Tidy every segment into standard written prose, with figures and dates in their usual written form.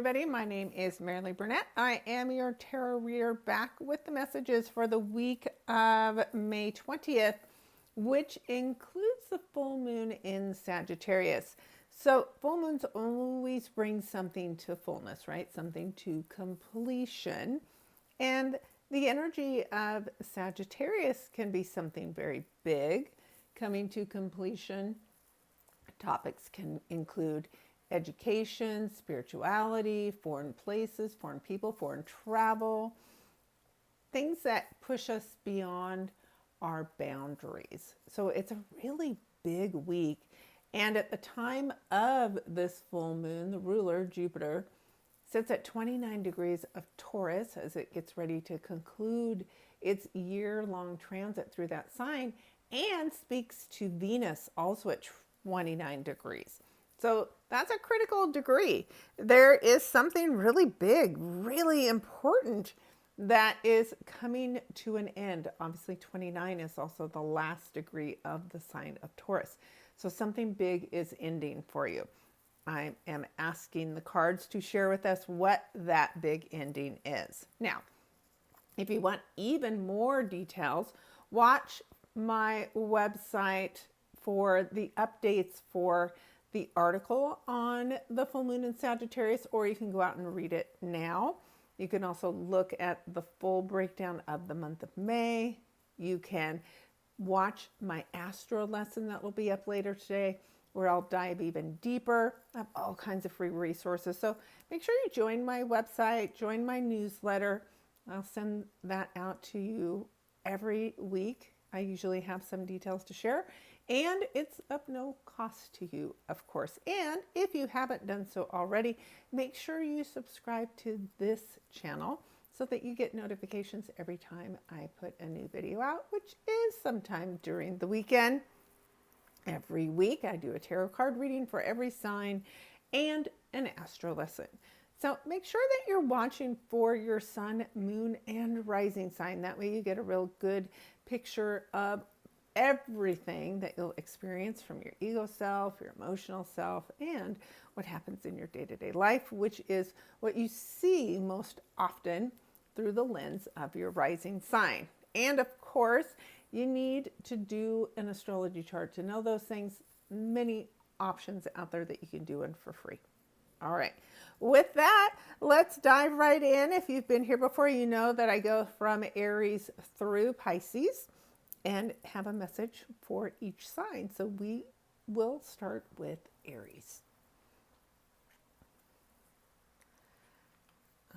everybody. My name is Marilee Burnett. I am your tarot reader, back with the messages for the week of May 20th, which includes the full moon in Sagittarius. So full moons always bring something to fullness, right? Something to completion. And the energy of Sagittarius can be something very big coming to completion. Topics can include education, spirituality, foreign places, foreign people, foreign travel, things that push us beyond our boundaries. So it's a really big week. And at the time of this full moon, the ruler, Jupiter, sits at 29 degrees of Taurus as it gets ready to conclude its year-long transit through that sign, and speaks to Venus also at 29 degrees. So that's a critical degree. There is something really big, really important that is coming to an end. Obviously, 29 is also the last degree of the sign of Taurus. So something big is ending for you. I am asking the cards to share with us what that big ending is. Now, if you want even more details, watch my website for the updates for the article on the full moon in Sagittarius, or you can go out and read it now. You can also look at the full breakdown of the month of May. You can watch my astro lesson that will be up later today, where I'll dive even deeper. I have all kinds of free resources. So make sure you join my website, join my newsletter. I'll send that out to you every week. I usually have some details to share, and it's of no cost to you, of course. And if you haven't done so already, make sure you subscribe to this channel so that you get notifications every time I put a new video out, which is sometime during the weekend. Every week I do a tarot card reading for every sign and an astro lesson. So make sure that you're watching for your sun, moon, and rising sign. That way you get a real good picture of everything that you'll experience from your ego self, your emotional self, and what happens in your day-to-day life, which is what you see most often through the lens of your rising sign. And of course, you need to do an astrology chart to know those things. Many options out there that you can do it for free. All right. With that, let's dive right in. If you've been here before, you know that I go from Aries through Pisces and have a message for each sign. So we will start with Aries.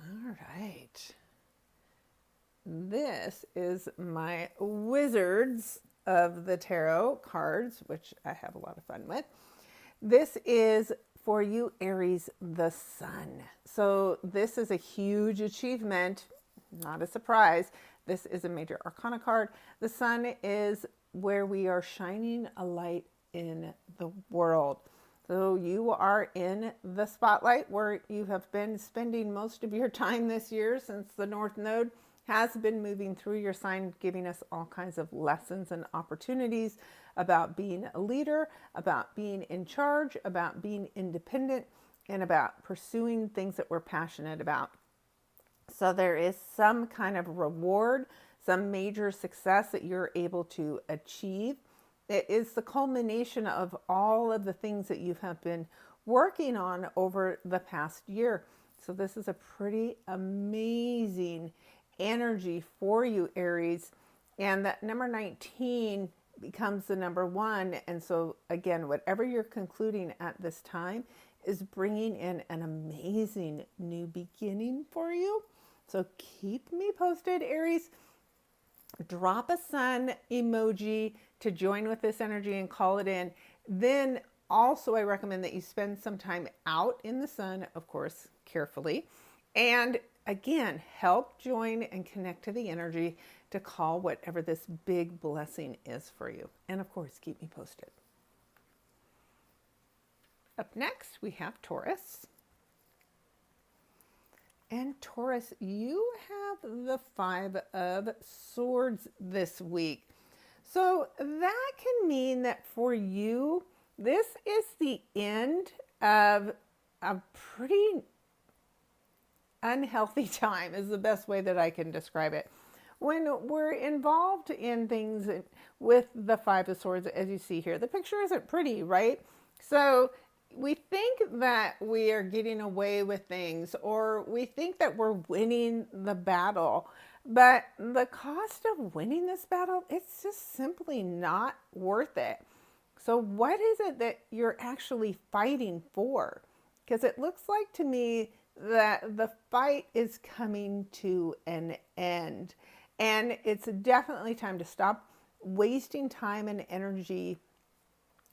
All right. This is my Wizards of the Tarot cards, which I have a lot of fun with. This is for you, Aries, the sun. So this is a huge achievement, not a surprise. This is a major arcana card. The sun is where we are shining a light in the world. So you are in the spotlight where you have been spending most of your time this year, since the North Node has been moving through your sign, giving us all kinds of lessons and opportunities about being a leader, about being in charge, about being independent, and about pursuing things that we're passionate about. So there is some kind of reward, some major success that you're able to achieve. It is the culmination of all of the things that you have been working on over the past year. So this is a pretty amazing energy for you, Aries. And that number 19 becomes the number 1. And so again, whatever you're concluding at this time is bringing in an amazing new beginning for you. So keep me posted, Aries. Drop a sun emoji to join with this energy and call it in. Then also I recommend that you spend some time out in the sun, of course, carefully. And again, help join and connect to the energy to call whatever this big blessing is for you. And of course, keep me posted. Up next, we have Taurus. And Taurus, you have the 5 of Swords this week. So that can mean that for you, this is the end of a pretty unhealthy time is the best way that I can describe it. When we're involved in things with the Five of Swords, as you see here, the picture isn't pretty, right? So we think that we are getting away with things, or we think that we're winning the battle, but the cost of winning this battle, it's just simply not worth it. So what is it that you're actually fighting for? Because it looks like to me that the fight is coming to an end. And it's definitely time to stop wasting time and energy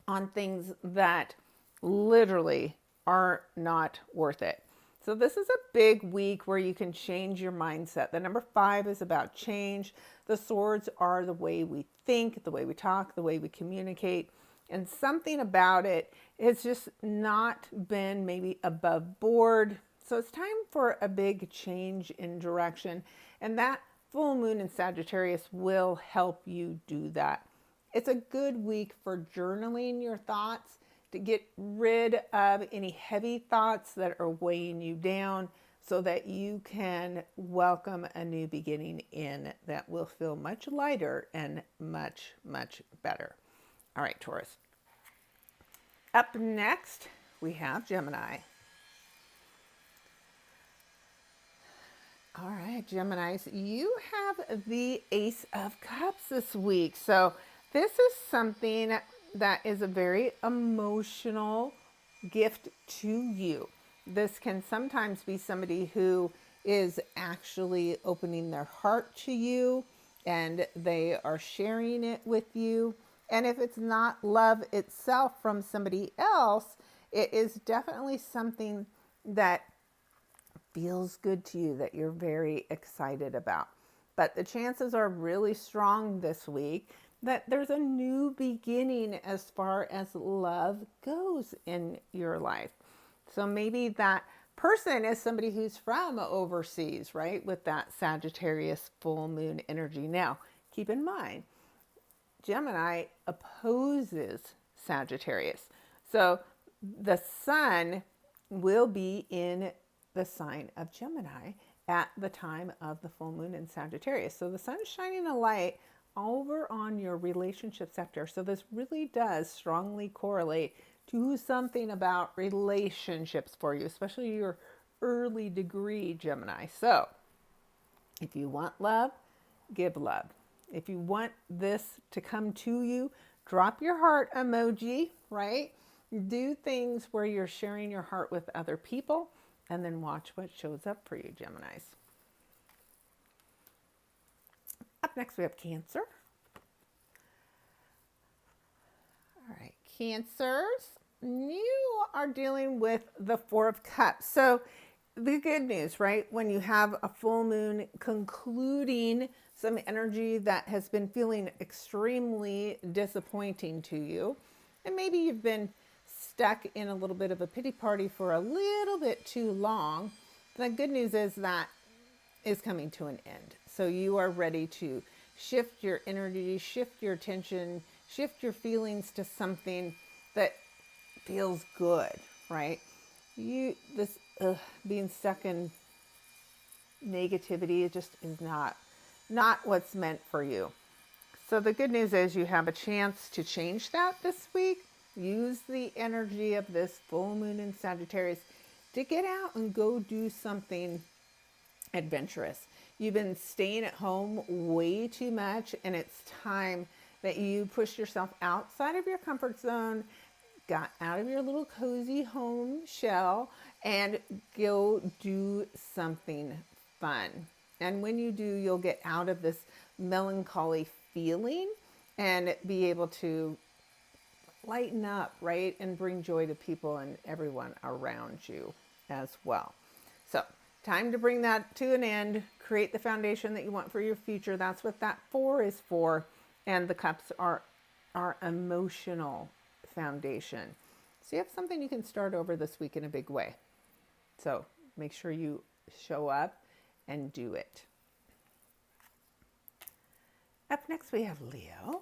on things that literally are not worth it. So this is a big week where you can change your mindset. The number 5 is about change. The swords are the way we think, the way we talk, the way we communicate. And something about it has just not been maybe above board. So it's time for a big change in direction. And that full moon in Sagittarius will help you do that. It's a good week for journaling your thoughts, to get rid of any heavy thoughts that are weighing you down, so that you can welcome a new beginning in that will feel much lighter and much, much better. All right, Taurus. Up next, we have Gemini. All right, Geminis, you have the Ace of Cups this week. So this is something that is a very emotional gift to you. This can sometimes be somebody who is actually opening their heart to you, and they are sharing it with you. And if it's not love itself from somebody else, it is definitely something that feels good to you, that you're very excited about. But the chances are really strong this week that there's a new beginning as far as love goes in your life. So maybe that person is somebody who's from overseas, right? With that Sagittarius full moon energy. Now, keep in mind, Gemini opposes Sagittarius. So the sun will be in the sign of Gemini at the time of the full moon in Sagittarius. So the sun is shining a light over on your relationship sector. So this really does strongly correlate to something about relationships for you, especially your early degree Gemini. So if you want love, give love. If you want this to come to you, drop your heart emoji, right? Do things where you're sharing your heart with other people, and then watch what shows up for you, Geminis. Up next, we have Cancer. All right, Cancers, you are dealing with the Four of Cups. So the good news, right? When you have a full moon concluding some energy that has been feeling extremely disappointing to you, and maybe you've been stuck in a little bit of a pity party for a little bit too long, the good news is that is coming to an end. So you are ready to shift your energy, shift your attention, shift your feelings to something that feels good, right? Being stuck in negativity, it just is not what's meant for you. So the good news is you have a chance to change that this week. Use the energy of this full moon in Sagittarius to get out and go do something adventurous. You've been staying at home way too much, and it's time that you push yourself outside of your comfort zone, got out of your little cozy home shell, and go do something fun. And when you do, you'll get out of this melancholy feeling and be able to lighten up, right? And bring joy to people and everyone around you as well. So time to bring that to an end, create the foundation that you want for your future. That's what that 4 is for. And the cups are our emotional foundation. So you have something you can start over this week in a big way. So make sure you show up and do it. Up next, we have Leo.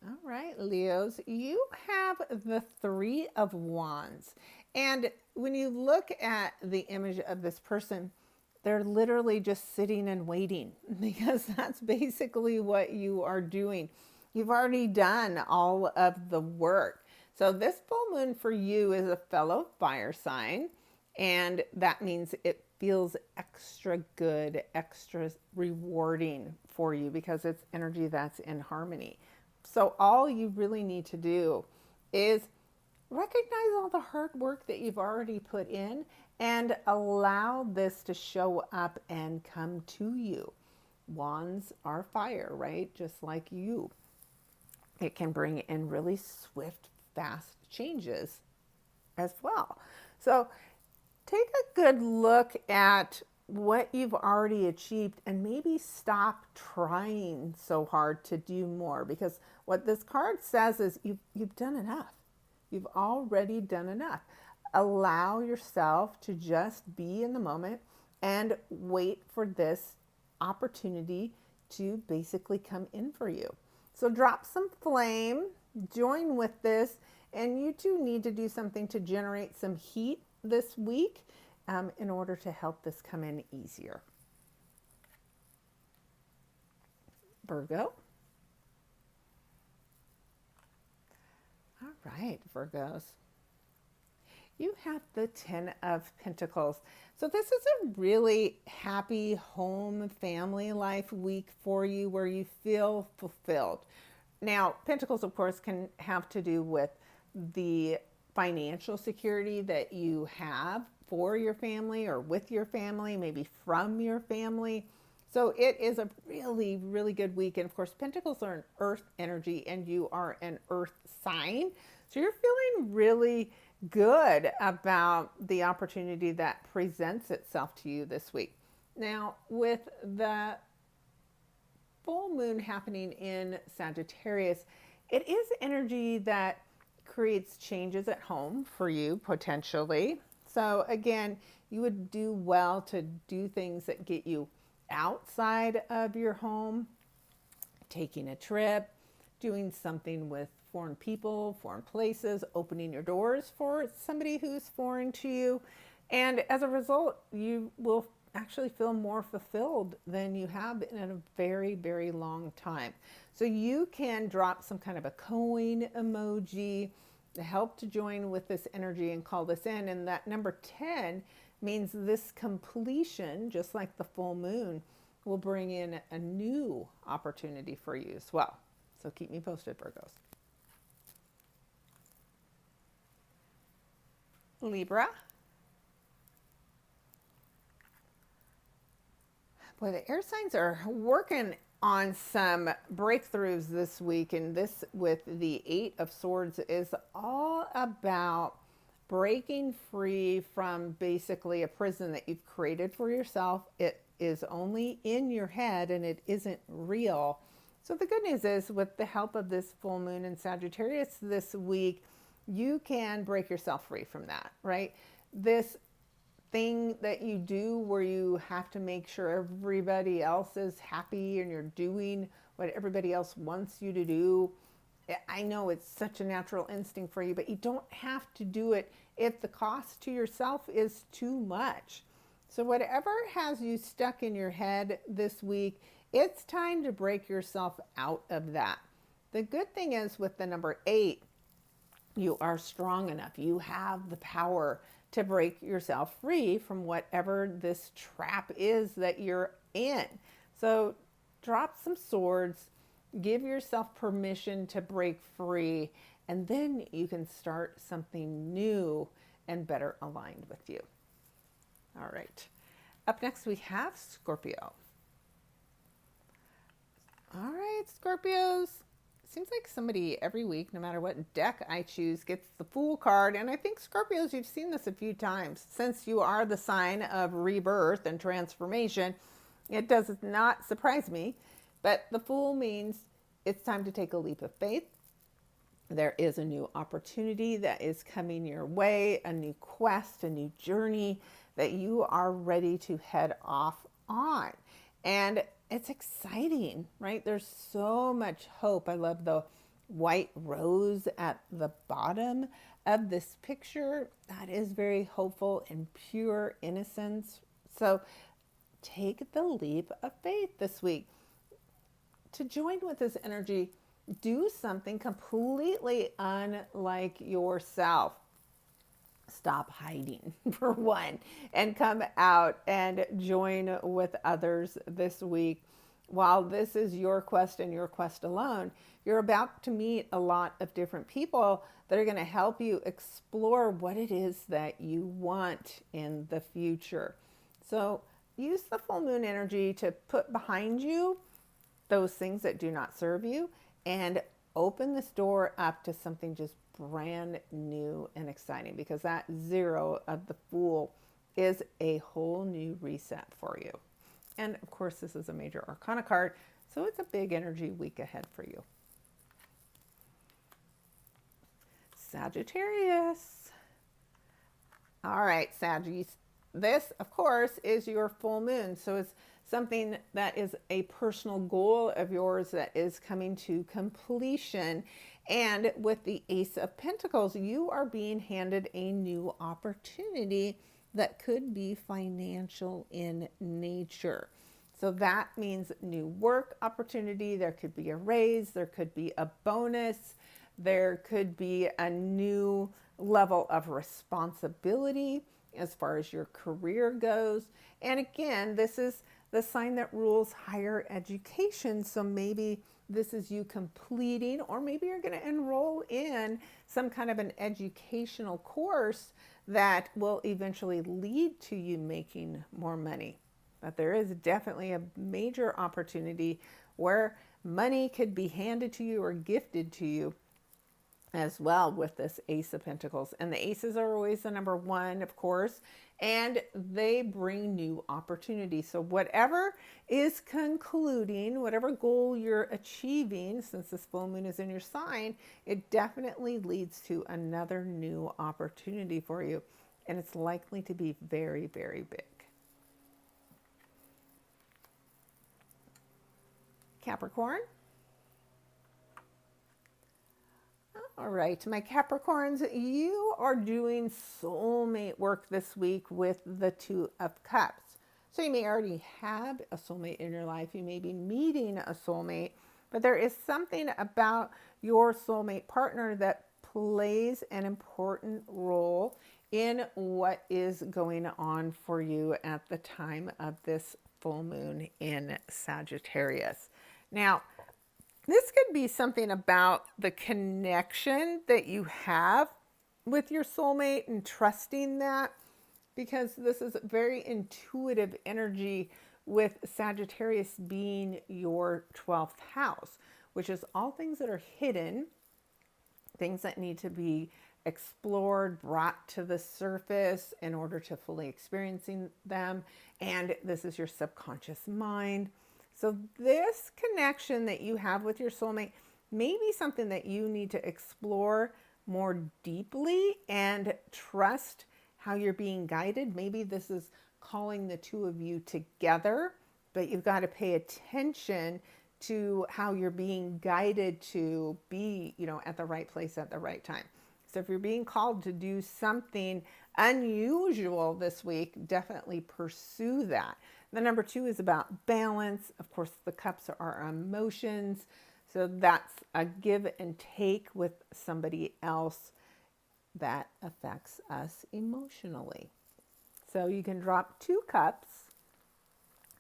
All right, Leos, you have the 3 of Wands. And when you look at the image of this person, they're literally just sitting and waiting because that's basically what you are doing. You've already done all of the work. So this full moon for you is a fellow fire sign, and that means it feels extra good, extra rewarding for you because it's energy that's in harmony. So all you really need to do is recognize all the hard work that you've already put in and allow this to show up and come to you. Wands are fire, right? Just like you. It can bring in really swift, fast changes as well. So take a good look at what you've already achieved and maybe stop trying so hard to do more, because what this card says is you've done enough. You've already done enough. Allow yourself to just be in the moment and wait for this opportunity to basically come in for you. So drop some flame, join with this, and you too need to do something to generate some heat this week in order to help this come in easier. Virgo. All right, Virgos. You have the 10 of Pentacles. So this is a really happy home family life week for you where you feel fulfilled. Now, Pentacles, of course, can have to do with the financial security that you have for your family or with your family, maybe from your family. So it is a really, really good week. And of course, Pentacles are an earth energy and you are an earth sign. So you're feeling really good about the opportunity that presents itself to you this week. Now, with the full moon happening in Sagittarius, it is energy that creates changes at home for you potentially. So again, you would do well to do things that get you outside of your home, taking a trip, doing something with foreign people, foreign places, opening your doors for somebody who's foreign to you. And as a result, you will actually feel more fulfilled than you have in a very, very long time. So you can drop some kind of a coin emoji to help to join with this energy and call this in. And that number 10 means this completion, just like the full moon, will bring in a new opportunity for you as well. So keep me posted, Virgos. Libra. Boy, the air signs are working on some breakthroughs this week, and this with the 8 of Swords is all about breaking free from basically a prison that you've created for yourself. It is only in your head and it isn't real. So the good news is, with the help of this full moon in Sagittarius this week, you can break yourself free from that, right? This thing that you do where you have to make sure everybody else is happy and you're doing what everybody else wants you to do. I know it's such a natural instinct for you, but you don't have to do it if the cost to yourself is too much. So whatever has you stuck in your head this week, it's time to break yourself out of that. The good thing is, with the number 8, you are strong enough. You have the power to break yourself free from whatever this trap is that you're in. So drop some swords, give yourself permission to break free, and then you can start something new and better aligned with you. All right. Up next, we have Scorpio. All right, Scorpios. Seems like somebody every week, no matter what deck I choose, gets the Fool card. And I think Scorpios, you've seen this a few times. Since you are the sign of rebirth and transformation, it does not surprise me. But the Fool means it's time to take a leap of faith. There is a new opportunity that is coming your way, a new quest, a new journey that you are ready to head off on. And it's exciting, right? There's so much hope. I love the white rose at the bottom of this picture that is very hopeful and pure innocence. So take the leap of faith this week. To join with this energy, do something completely unlike yourself. Stop hiding, for one, and come out and join with others this week. While this is your quest and your quest alone, you're about to meet a lot of different people that are going to help you explore what it is that you want in the future. So use the full moon energy to put behind you those things that do not serve you and open this door up to something just brand new and exciting, because that 0 of the Fool is a whole new reset for you. And of course, this is a major arcana card, so it's a big energy week ahead for you. Sagittarius. All right, Saggies. This, of course, is your full moon. So it's something that is a personal goal of yours that is coming to completion. And with the Ace of Pentacles, you are being handed a new opportunity that could be financial in nature. So that means new work opportunity. There could be a raise. There could be a bonus. There could be a new level of responsibility as far as your career goes. And again, this is the sign that rules higher education. So maybe this is you completing, or maybe you're going to enroll in some kind of an educational course that will eventually lead to you making more money. But there is definitely a major opportunity where money could be handed to you or gifted to you as well with this Ace of Pentacles. And the aces are always the number 1, of course, and they bring new opportunities. So whatever is concluding, whatever goal you're achieving, since this full moon is in your sign, it definitely leads to another new opportunity for you. And it's likely to be very, very big. Capricorn. All right, my Capricorns, you are doing soulmate work this week with the 2 of Cups. So you may already have a soulmate in your life. You may be meeting a soulmate, but there is something about your soulmate partner that plays an important role in what is going on for you at the time of this full moon in Sagittarius. Now, this could be something about the connection that you have with your soulmate and trusting that, because this is very intuitive energy with Sagittarius being your 12th house, which is all things that are hidden, things that need to be explored, brought to the surface in order to fully experiencing them. And this is your subconscious mind. So this connection that you have with your soulmate may be something that you need to explore more deeply and trust how you're being guided. Maybe this is calling the 2 of you together, but you've got to pay attention to how you're being guided to be, at the right place at the right time. So if you're being called to do something unusual this week, definitely pursue that. The number 2 is about balance. Of course, the cups are our emotions. So that's a give and take with somebody else that affects us emotionally. So you can drop 2 cups,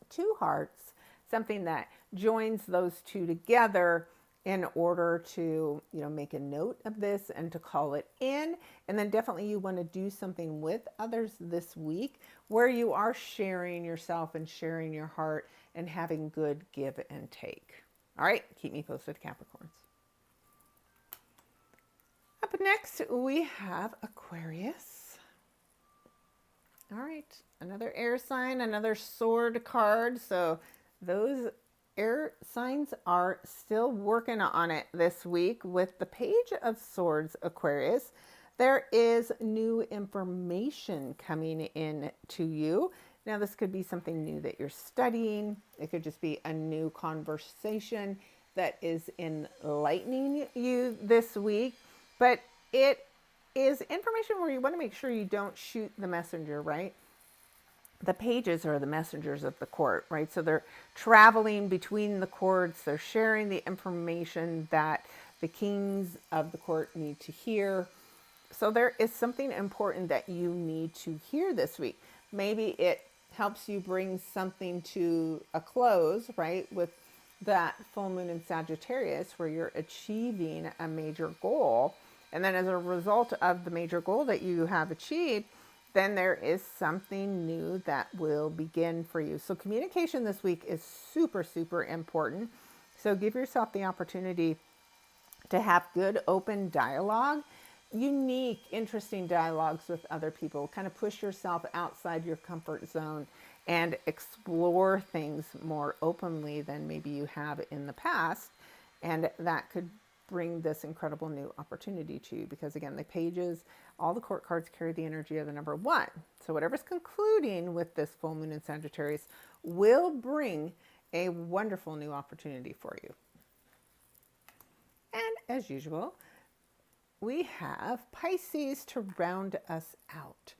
2 hearts, something that joins those 2 together in order to, make a note of this and to call it in. And then definitely you want to do something with others this week where you are sharing yourself and sharing your heart and having good give and take. All right, keep me posted, Capricorns. Up next, we have Aquarius. All right, another air sign, another sword card. So those air signs are still working on it this week with the Page of Swords, Aquarius. There is new information coming in to you. Now, this could be something new that you're studying. It could just be a new conversation that is enlightening you this week. But it is information where you want to make sure you don't shoot the messenger, right? The pages are the messengers of the court, right? So they're traveling between the courts. They're sharing the information that the kings of the court need to hear. So there is something important that you need to hear this week. Maybe it helps you bring something to a close, right? With that full moon in Sagittarius, where you're achieving a major goal. And then as a result of the major goal that you have achieved, then there is something new that will begin for you. So communication this week is super, super important. So give yourself the opportunity to have good open dialogue, unique, interesting dialogues with other people. Kind of push yourself outside your comfort zone and explore things more openly than maybe you have in the past. And that could bring this incredible new opportunity to you, because again, the pages, all the court cards carry the energy of the number 1. So whatever's concluding with this full moon in Sagittarius will bring a wonderful new opportunity for you. And as usual, we have Pisces to round us out.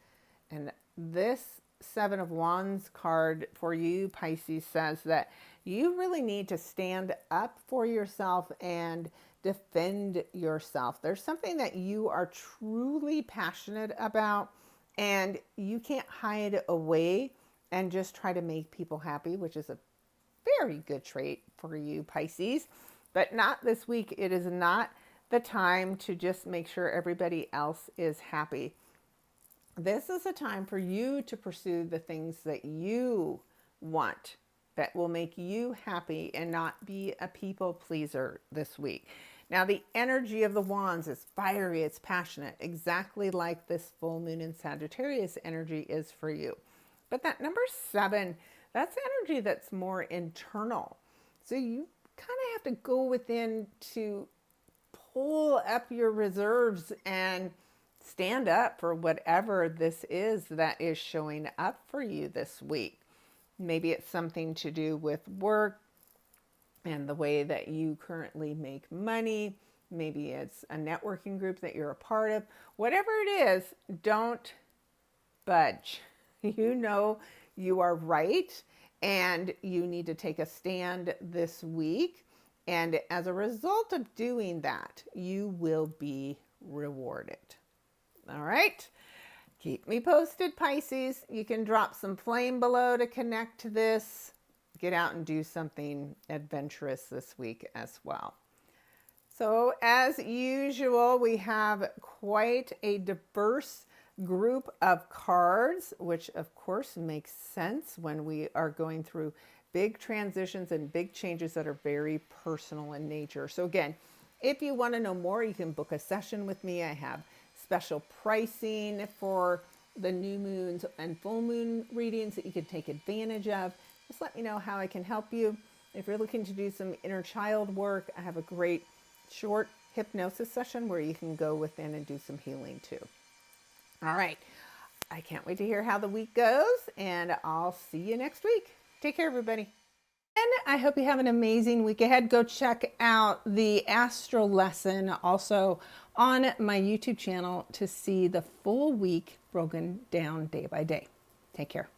And this 7 of Wands card for you, Pisces, says that you really need to stand up for yourself and defend yourself. There's something that you are truly passionate about, and you can't hide away and just try to make people happy, which is a very good trait for you, Pisces. But not this week. It is not the time to just make sure everybody else is happy. This is a time for you to pursue the things that you want, that will make you happy, and not be a people pleaser this week. Now, the energy of the wands is fiery, it's passionate, exactly like this full moon in Sagittarius energy is for you. But that number 7, that's energy that's more internal. So you kind of have to go within to pull up your reserves and stand up for whatever this is that is showing up for you this week. Maybe it's something to do with work and the way that you currently make money. Maybe it's a networking group that you're a part of. Whatever it is, don't budge. You know you are right, and you need to take a stand this week. And as a result of doing that, you will be rewarded. All right. Keep me posted, Pisces. You can drop some flame below to connect to this. Get out and do something adventurous this week as well. So as usual, we have quite a diverse group of cards, which of course makes sense when we are going through big transitions and big changes that are very personal in nature. So again, if you want to know more, you can book a session with me. I have special pricing for the new moons and full moon readings that you can take advantage of. Just let me know how I can help you. If you're looking to do some inner child work, I have a great short hypnosis session where you can go within and do some healing too. All right. I can't wait to hear how the week goes, and I'll see you next week. Take care, everybody. And I hope you have an amazing week ahead. Go check out the Astro lesson also on my YouTube channel to see the full week broken down day by day. Take care.